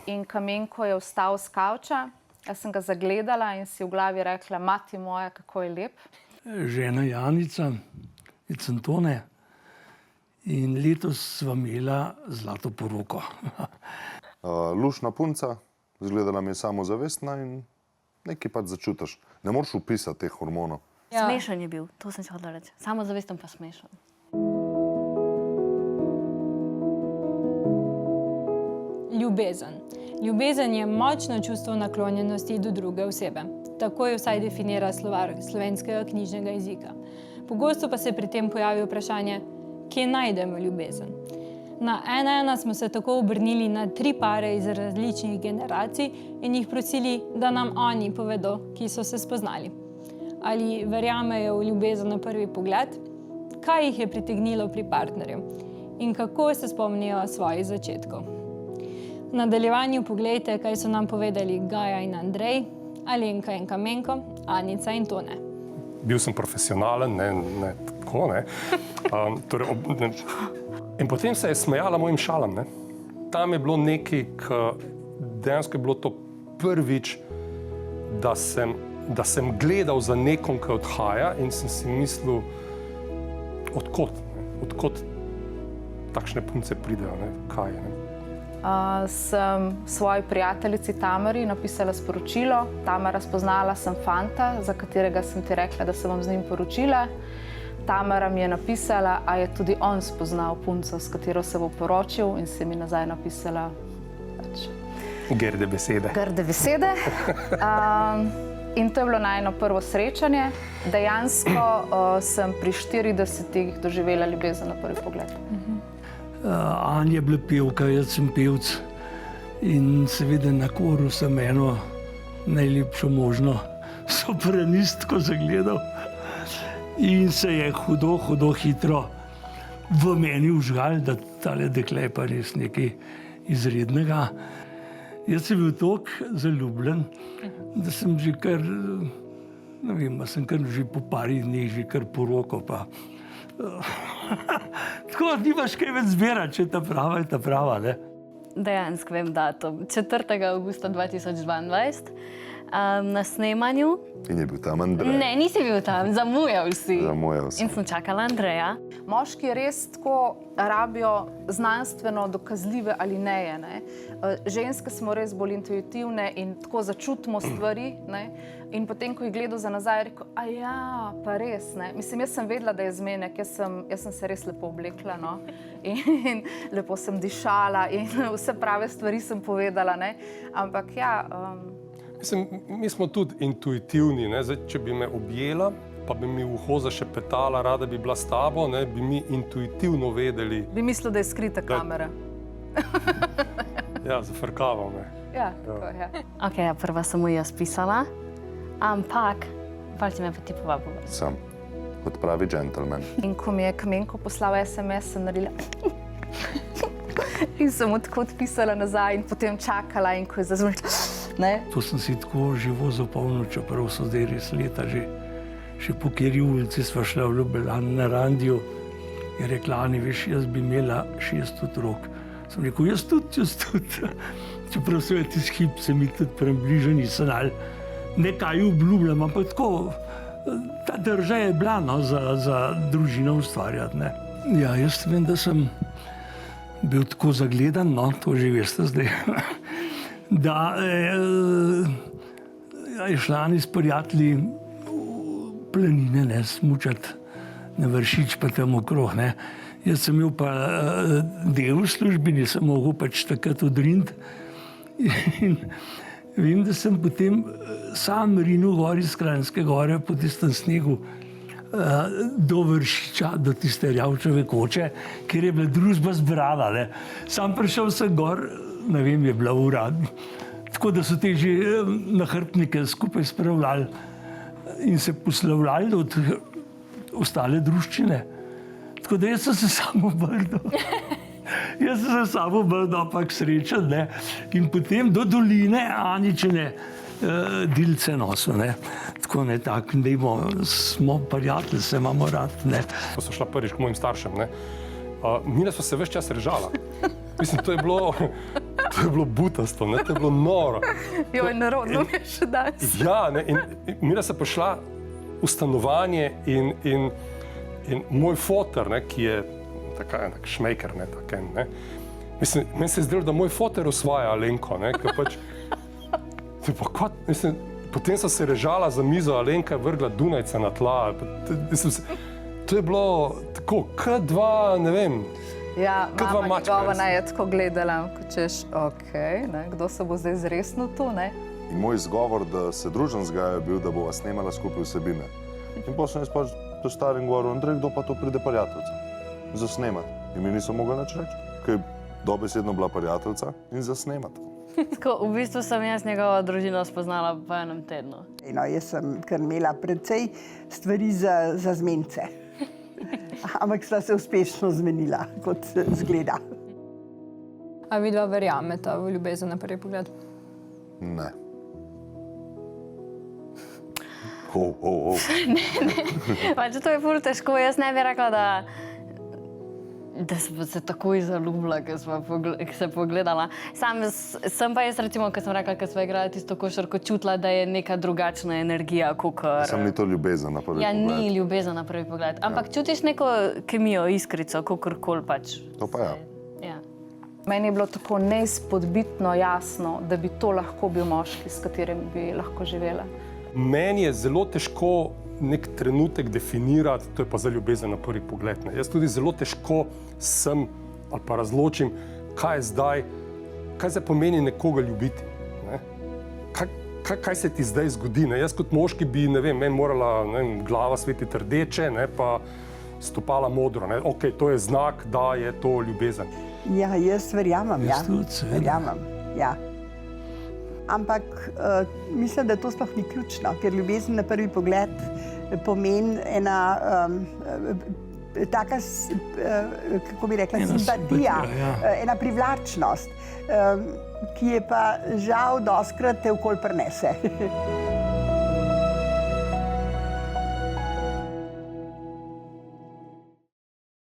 in Kamenko je vstal s kavča. Jaz sem ga zagledala in si v glavi rekla, mati moja, kako je lep. Žena Janica iz Cantone in letos sva imela zlato poroko. Luštna punca, izgledala mi je samozavestna in nekaj pač začutiš. Ne moreš opisati teh hormonov. Ja. Smešen je bil, to sem si hodila reči. Samozavesten pa smešen. Ljubezen. Ljubezen je močno čustvo naklonjenosti do druge osebe. Tako jo vsaj definira slovar slovenskega knjižnega jezika. Pogosto pa se pri tem pojavi vprašanje, kje najdemo ljubezen. Na 1:1 smo se tako obrnili na 3 pare iz različnih generacij in jih prosili, da nam oni povedo, ki so se spoznali. Ali verjamejo v ljubezen na prvi pogled, kaj jih je pritegnilo pri partnerju in kako se spomnijo svojih začetkov. V nadaljevanju poglejte, kaj so nam povedali Gaja in Andrej, Alenka in Kamenko, Anica in Tone. Bil sem profesionalen, ne tako, ne. In potem se je smejala mojim šalam, ne. Tam je bilo nekaj, dejansko je bilo to prvič, da sem gledal za nekom, ki odhaja in sem si mislil, odkot takšne punce pridejo, ne, kaj je, ne. Sem svoji prijateljici Tamari napisala sporočilo. Tamara, spoznala sem fanta, za katerega sem ti rekla, da se bom z njim poročila. Tamara mi je napisala, a je tudi on spoznal punco, s katero se bo poročil, in se mi nazaj napisala grde besede. Grde besede. In to je bilo najino prvo srečanje. Dejansko sem pri 40 doživela ljubezen na prvi pogled. Anja je bila pevka, jaz sem pevc in seveda na koru sem eno najlepšo možno sopranistko zagledal in se je hudo hitro v meni vžgal, da tale dekle je pa res nekaj izrednega. Jaz sem bil toliko zaljubljen, da sem že kar, ne vem, sem kar že po parih dneh že kar poroko pa. Tako, nimaš kaj več zbirati, če je ta prava, ne? Dejansko vem datum. 4. avgusta 2022 na snemanju. In je bil tam Andrej. Ne, nisi bil tam, zamujal si. Zamujal sem. In sem čakala Andreja. Moški res tako rabijo znanstveno dokazljive alineje, ne. Ženske smo res bolj intuitivne in tako začutimo stvari, ne. In potem, ko je gledal za nazaj, je rekel, a ja, pa res, ne. Mislim, jaz sem vedela, da je zmenek, jaz sem se res lepo oblekla, no. In lepo sem dišala in vse prave stvari sem povedala, ne. Ampak ja... Mislim, mi smo tudi intuitivni, ne. Zdaj, če bi me objela, pa bi mi v uho zašepetala, rada bi bila s tabo, ne, bi mi intuitivno vedeli. Bi mislil, da je skrita kamera. Ja, zafrkaval me. Ja, tako, ja. Ok, prva sem mu jaz pisala, ampak pa si me pa ti povabil. Sem, kot pravi džentelmen. In ko mi je Kamenko poslal SMS, sem naredila in sem mu tako odpisala nazaj in potem čakala in ko je zazvonila, ne. To sem si tako živo zapomnil, čeprav so zdaj res leta že. Še po kateri ulici sva šla v Ljubljani na Randiju. Je rekla, Ani, veš, jaz bi imela 6 otrok. Sem rekel, jaz tudi. Čeprav se je tisti hip, se mi tudi približal, nisem nekaj obljubljam, ampak tako, ta drža je bila, no, za družino ustvarjati, ne. Ja, jaz vem, da sem bil tako zagledan, no, to že veste zdaj, da je šla Ani s prijatelji planine, ne, smučati na Vršič pa tam okrog, ne. Jaz sem imel pa del v službi, nisem mogel pač takrat odriniti. In vem, da sem potem sam rinil gor iz Kranjske gore po tistem snegu do Vršiča, do tiste Rjavčeve koče, kjer je bila družba zbrana, ne. Sam prišel sem gor, ne vem, je bila ura, tako da so te že nahrbtnike skupaj spravljali in se poslavljali od ostale druščine. Tako da jaz sem se samo obrnil. Jaz sem se samo obrnil, ampak srečen, ne. In potem do doline Aničine dilce nosil, ne. Tako ne, tako, dajmo, smo prijatelji, se imamo rad, ne. Ko so šla prvič k mojim staršem, ne, mina sva se ves čas režala. Mislim, to je bilo To je bilo butasto, ne? To je bilo noro. Joj, nerodno mi je še danes. Ja, ne? In Mira se prišla v stanovanje in moj foter, ne, ki je tak šmejker, ne, mislim, meni se je zdelo, da moj foter osvaja Alenko, ne, ker pač, potem so se režala za mizo, Alenka je vrgla Dunajca na tla, to je bilo tako, k2, ne vem, Ja, dva mama mačka, njegova res. naj je tako gledala, ko češ, okej, ne, kdo se bo zdaj zresnil tu, ne? In moj izgovor, da se družim z Gajo, je bil, da bova snemala skupaj vsebine. In potem sem jaz pač do starim govoril, Andrej, kdo pa to pride prijateljca? Za snemati. In mi niso mogli nič reči, ker je dobesedno bila prijateljca in za snemati. Tako, v bistvu sem jaz njegovo družino spoznala v enem tednu. No, jaz sem kar imela precej stvari za zmence. Ampak sva se uspešno zmenila, kot zgleda. A vidva verjameta v ljubezen na prvi pogled? Ne. Pač to je ful težko, jaz ne bi rekla, da smo se takoj zaljubila, ko smo se pogledala. Sem pa jaz recimo, ko sem rekla, ko smo igrali tisto košarko, čutila, da je neka drugačna energija, kakor... Sam ni to ljubezen na prvi Ja, pogled. ni ljubezen na prvi pogled, ampak čutiš neko kemijo, iskrico, kakorkoli pač. To pa ja. Ja. Meni je bilo tako neizpodbitno jasno, da bi to lahko bil moški, s katerim bi lahko živela. Meni je zelo težko nek trenutek definirati, to je pa za ljubezen na prvi pogled. Ne. Jaz tudi zelo težko sem ali pa razločim, kaj zdaj pomeni nekoga ljubiti. Ne. Kaj se ti zdaj zgodi? Ne. Jaz kot moški bi, ne vem, meni morala glava svetiti rdeče, ne, pa stopala modro. Ne. Ok, to je znak, da je to ljubezen. Ja, jaz verjamem, ja. Jaz tudi, seveda. Verjamem, ja. Ampak mislim, da to sploh ni ključno, ker ljubezen na prvi pogled pomeni ena taka, kako bi rekla, Ena simpatija, simpatija, ja. ena privlačnost, ki je pa žal dostikrat te okoli prinese.